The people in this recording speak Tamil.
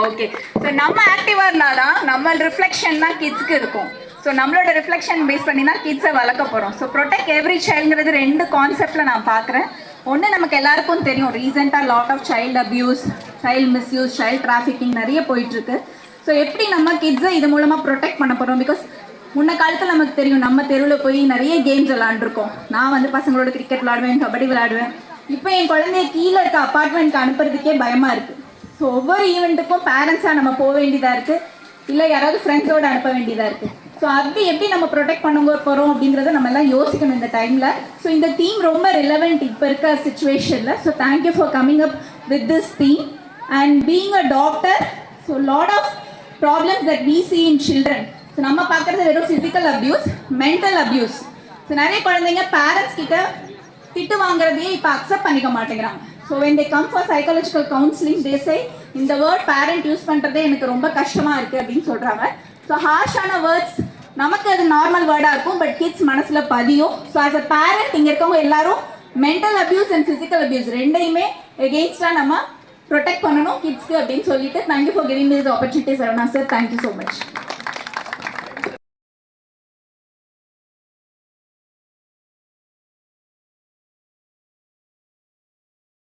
ஓகே. ஸோ நம்ம ஆக்டிவாக இருந்தால் தான் நம்ம ரிஃப்ளெக்ஷன் தான் கிட்ஸ்க்கு இருக்கும். ஸோ நம்மளோட ரிஃப்ளெக்ஷன் பேஸ் பண்ணி தான் கிட்ஸை வளர்க்க போகிறோம். ஸோ ப்ரொடெக்ட் எவ்ரி சைல்டுங்கிறது 2 கான்செப்டில் நான் பார்க்குறேன். ஒன்று, நமக்கு எல்லாருக்கும் தெரியும் ரீசெண்டாக lot of child abuse, child misuse, child trafficking நிறைய போயிட்டுருக்கு. ஸோ எப்படி நம்ம கிட்ஸை இது மூலமாக ப்ரொடெக்ட் பண்ண போகிறோம்? பிகாஸ் முன்ன காலத்தில் நமக்கு தெரியும், நம்ம தெருவில் போய் நிறைய கேம்ஸ் விளாண்டுருக்கோம். நான் வந்து பசங்களோட கிரிக்கெட் விளாடுவேன், கபடி விளாடுவேன். இப்போ என் குழந்தைய கீழே இருக்க அப்பார்ட்மெண்ட்க்கு அனுப்புறதுக்கே பயமாக இருக்குது. ஸோ ஒவ்வொரு ஈவெண்ட்டுக்கும் பேரண்ட்ஸாக நம்ம போக வேண்டியதாக இருக்குது, இல்லை யாராவது ஃப்ரெண்ட்ஸோடு அனுப்ப வேண்டியதாக இருக்குது. ஸோ அது எப்படி நம்ம ப்ரொடெக்ட் பண்ண போகிறோம் அப்படிங்கிறத நம்ம எல்லாம் யோசிக்கணும் இந்த டைமில். ஸோ இந்த தீம் ரொம்ப ரிலவெண்ட் இப்போ இருக்க சுச்சுவேஷனில். So thank you for coming up with this theme and being a doctor. So lot of problems that we see in children. So நம்ம பார்க்குறது வெறும் physical abuse, mental abuse. So நிறைய குழந்தைங்க பேரண்ட்ஸ் கிட்ட திட்டு வாங்குறதையே இப்போ அக்செப்ட் பண்ணிக்க மாட்டேங்கிறாங்க. So when they come for psychological counseling they say இந்த வேர்ட் பேரண்ட் யூஸ் பண்ணுறதே எனக்கு ரொம்ப கஷ்டமாக இருக்குது அப்படின்னு சொல்கிறாங்க. ஸோ ஹார்ஷான வேர்ட்ஸ் நமக்கு அது நார்மல் வேர்டாக இருக்கும், பட் கிட்ஸ் மனசில் பதியும். ஸோ ஆஸ் அ பேரண்ட் இங்கே இருக்கவங்க எல்லாரும் mental abuse and physical abuse ரெண்டையுமே எகெயின்ஸ்டாக நம்ம ப்ரொடெக்ட் பண்ணணும் கிட்ஸ்க்கு அப்படின்னு சொல்லிட்டு thank you for giving this opportunity Saravana sir. Thank you so much.